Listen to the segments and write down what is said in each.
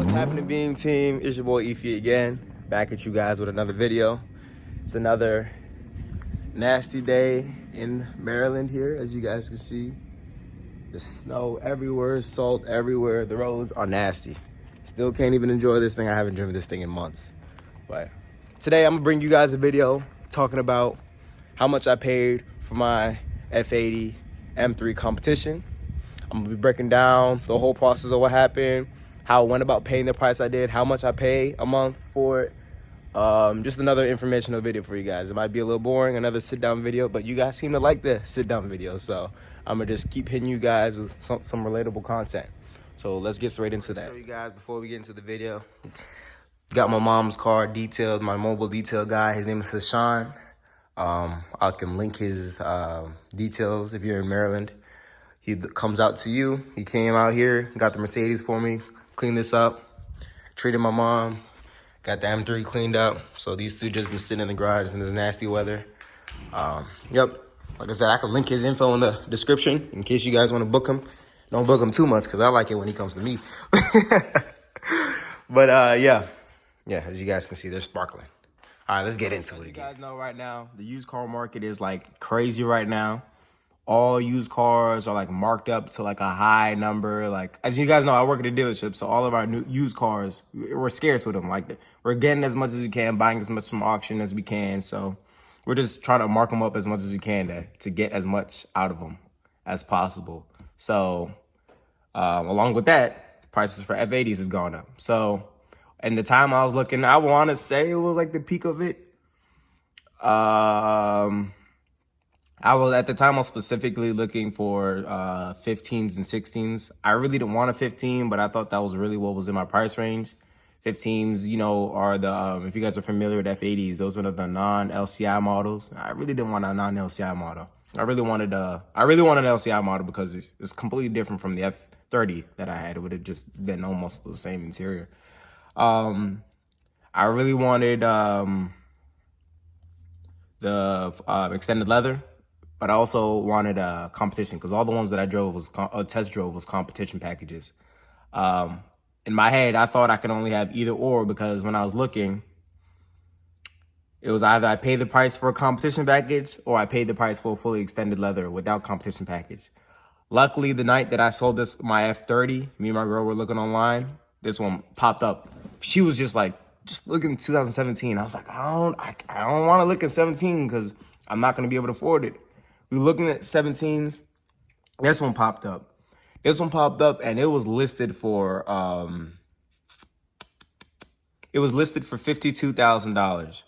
What's happening, Beam Team? It's your boy Ify again, back at you guys with another video. It's another nasty day in Maryland here, as you guys can see. There's snow everywhere, salt everywhere. The roads are nasty. Still can't even enjoy this thing. I haven't driven this thing in months. But today I'm gonna bring you guys a video talking about how much I paid for my F80 M3 competition. I'm gonna be breaking down the whole process of what happened, how I went about paying the price I did, how much I pay a month for it. Just another informational video for you guys. It might be a little boring, another sit down video, but you guys seem to like the sit down videos, so I'm gonna just keep hitting you guys with some relatable content. So let's get straight into that. Show you guys before we get into the video. Got my mom's car detailed, my mobile detail guy. His name is Hassan. I can link his details if you're in Maryland. He comes out to you. He came out here, got the Mercedes for me, cleaned this up, treated my mom, got the M3 cleaned up. So these two just been sitting in the garage in this nasty weather. Yep, like I said, I can link his info in the description in case you guys want to book him. Don't book him too much because I like it when he comes to me. But yeah, as you guys can see, they're sparkling. All right, let's get into it again. You guys know right now, the used car market is like crazy right now. All used cars are like marked up to like a high number. Like, as you guys know, I work at a dealership, so all of our new used cars, we're scarce with them. Like, we're getting as much as we can, buying as much from auction as we can. So we're just trying to mark them up as much as we can to get as much out of them as possible. So along with that, prices for F80s have gone up. So in the time I was looking, I want to say it was like the peak of it. At the time I was specifically looking for 15s and 16s. I really didn't want a 15, but I thought that was really what was in my price range. 15s, you know, are the if you guys are familiar with F80s, those are the non-LCI models. I really didn't want a non-LCI model. I really wanted an LCI model because it's completely different from the F30 that I had. It would have just been almost the same interior. I really wanted the extended leather. But I also wanted a competition because all the ones that I drove test drove was competition packages. In my head, I thought I could only have either or because when I was looking, it was either I paid the price for a competition package or I paid the price for a fully extended leather without competition package. Luckily, the night that I sold my F30, me and my girl were looking online, this one popped up. She was just looking at 2017. I was like, I don't want to look at 17 because I'm not going to be able to afford it. We were looking at 17s. This one popped up. And it was listed for $52,000.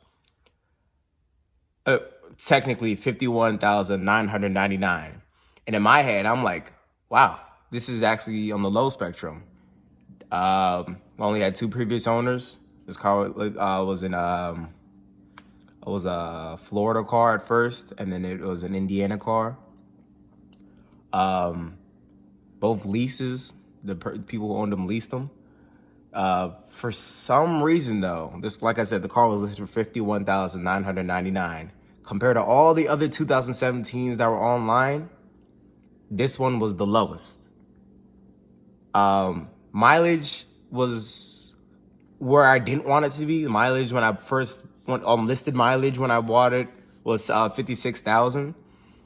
Technically $51,999. And in my head, I'm like, wow, this is actually on the low spectrum. Only had two previous owners. This car was a Florida car at first, and then it was an Indiana car. Both leases, the people who owned them leased them. For some reason, though, like I said, the car was listed for $51,999. Compared to all the other 2017s that were online, this one was the lowest. Mileage was where I didn't want it to be. Mileage when I first listed mileage when I bought it was 56,000.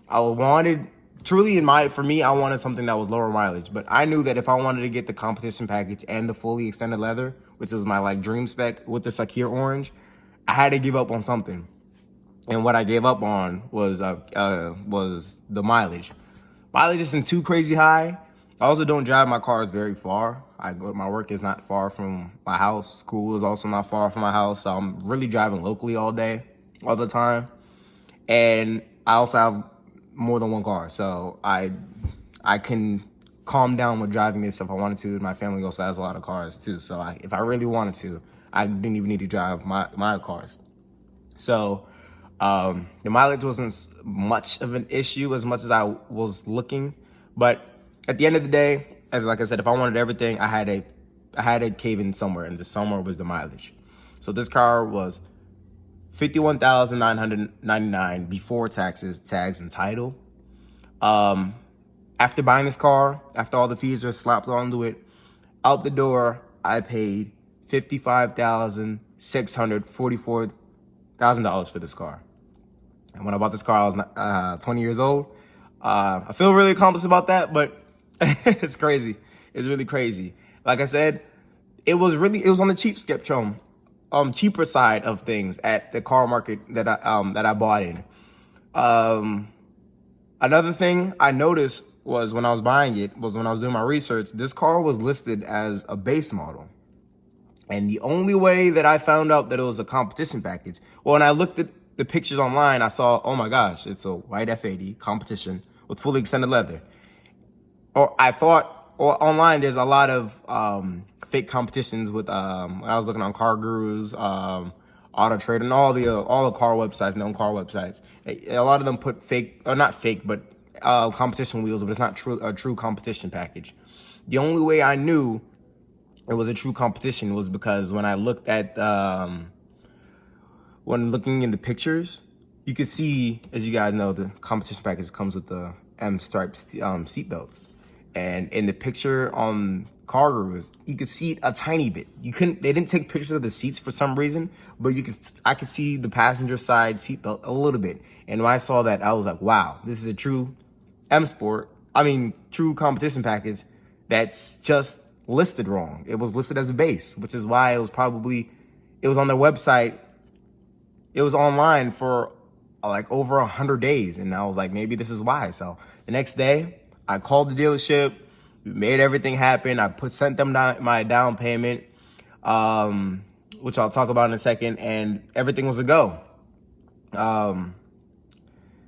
I wanted for me, I wanted something that was lower mileage, but I knew that if I wanted to get the competition package and the fully extended leather, which is my dream spec with the Sakir orange, I had to give up on something. And what I gave up on was the mileage. Mileage isn't too crazy high. I also don't drive my cars very far. My work is not far from my house. School is also not far from my house. So I'm really driving locally all day, all the time. And I also have more than one car. So I can calm down with driving this if I wanted to. And my family also has a lot of cars too. So if I really wanted to, I didn't even need to drive my cars. So the mileage wasn't much of an issue as much as I was looking. But at the end of the day, like I said, if I wanted everything, I had to cave in somewhere, and the somewhere was the mileage. So this car was $51,999 before taxes, tags, and title. After buying this car, after all the fees are slapped onto it, out the door, I paid $55,644,000 for this car. And when I bought this car, I was 20 years old. I feel really accomplished about that, but it's crazy. It's really crazy. Like I said, it was on the cheap spectrum, cheaper side of things at the car market that I bought in. Another thing I noticed was when I was buying it, was when I was doing my research, this car was listed as a base model. And the only way that I found out that it was a competition package, well, when I looked at the pictures online, I saw, oh my gosh, it's a white F80 competition with fully extended leather. Or I thought, or online, there's a lot of fake competitions with, when I was looking on Car Gurus, Auto Trader, and all the car websites, known car websites. A lot of them put fake, or not fake, but competition wheels, but it's not a true competition package. The only way I knew it was a true competition was because when I looked at, when looking in the pictures, you could see, as you guys know, the competition package comes with the M-stripe seat belts. And in the picture on Car Gurus, you could see it a tiny bit. They didn't take pictures of the seats for some reason, but I could see the passenger side seat belt a little bit. And when I saw that, I was like, wow, this is a true true competition package that's just listed wrong. It was listed as a base, which is why it was on their website. It was online for like over 100 days. And I was like, maybe this is why. So the next day I called the dealership, we made everything happen. I sent them my down payment, which I'll talk about in a second, and everything was a go.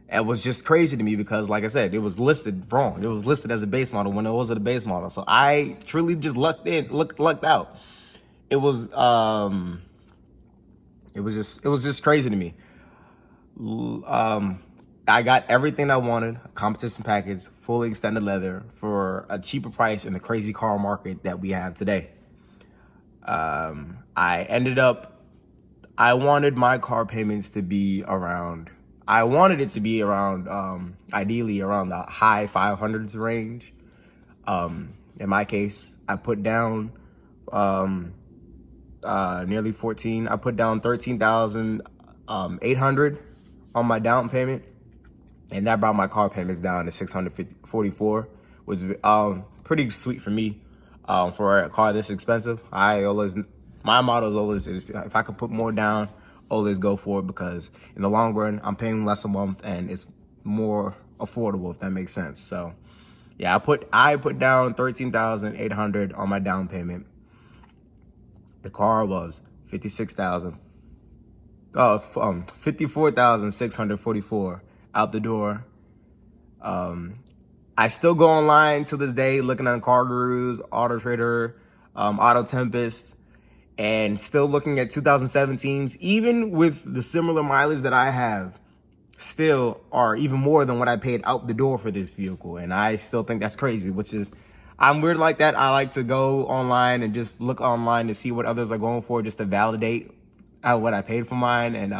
It was just crazy to me because, like I said, it was listed wrong. It was listed as a base model when it wasn't a base model. So I truly just lucked out. It was just crazy to me. I got everything I wanted, a competition package, fully extended leather for a cheaper price in the crazy car market that we have today. I wanted my car payments to be around, ideally around the high 500s range. In my case, I put down nearly 14. I put down 13,800 on my down payment, and that brought my car payments down to 644, which is pretty sweet for me. For a car this expensive, my motto is always, if I could put more down, always go for it, because in the long run, I'm paying less a month and it's more affordable, if that makes sense. So yeah, I put down 13,800 on my down payment. The car was 54,644 out the door. I still go online to this day looking on Car Gurus, Auto Trader, Auto Tempest, and still looking at 2017s, even with the similar mileage that I have, still are even more than what I paid out the door for this vehicle. And I still think that's crazy, I'm weird like that. I like to go online and just look online to see what others are going for, just to validate what I paid for mine. And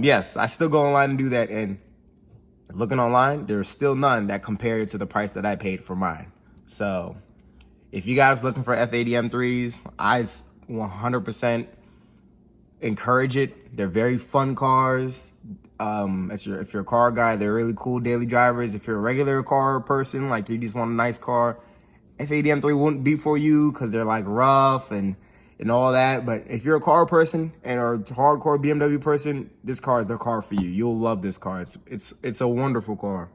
yes, I still go online and do that. And looking online, there's still none that compared to the price that I paid for mine. So if you guys looking for F80 M3s, I 100% encourage it. They're very fun cars. If you're a car guy, they're really cool daily drivers. If you're a regular car person, like you just want a nice car, F80 M3 wouldn't be for you because they're like rough and all that. But if you're a car person and are a hardcore BMW person, this car is the car for you. You'll love this car. It's a wonderful car.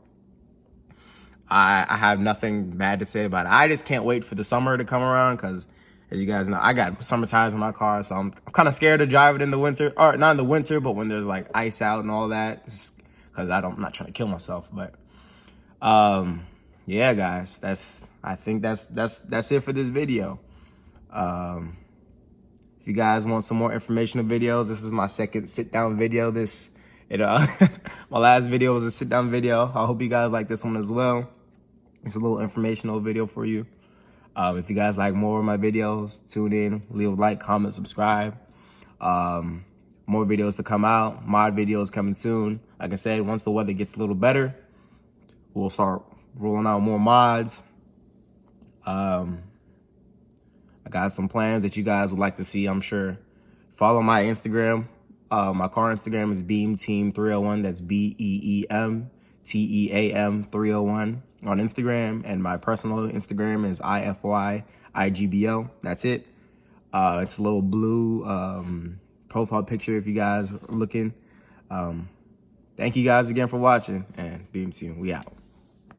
I have nothing bad to say about it. I just can't wait for the summer to come around because, as you guys know, I got summer tires in my car, so I'm kind of scared to drive it in the winter. Or not in the winter, but when there's like ice out and all that, because I'm not trying to kill myself. But yeah, guys, I think that's it for this video. If you guys want some more informational videos, this is my second sit-down video. My last video was a sit-down video. I hope you guys like this one as well. It's a little informational video for you. If you guys like more of my videos, tune in, leave a like, comment, subscribe. More videos to come out. Mod videos coming soon. Like I said, once the weather gets a little better, we'll start rolling out more mods. I got some plans that you guys would like to see, I'm sure. Follow my Instagram. My car Instagram is BeamTeam301. That's BeemTeam 301 on Instagram. And my personal Instagram is Ifyigbo. That's it. It's a little blue profile picture if you guys are looking. Thank you guys again for watching, and Beam Team, we out.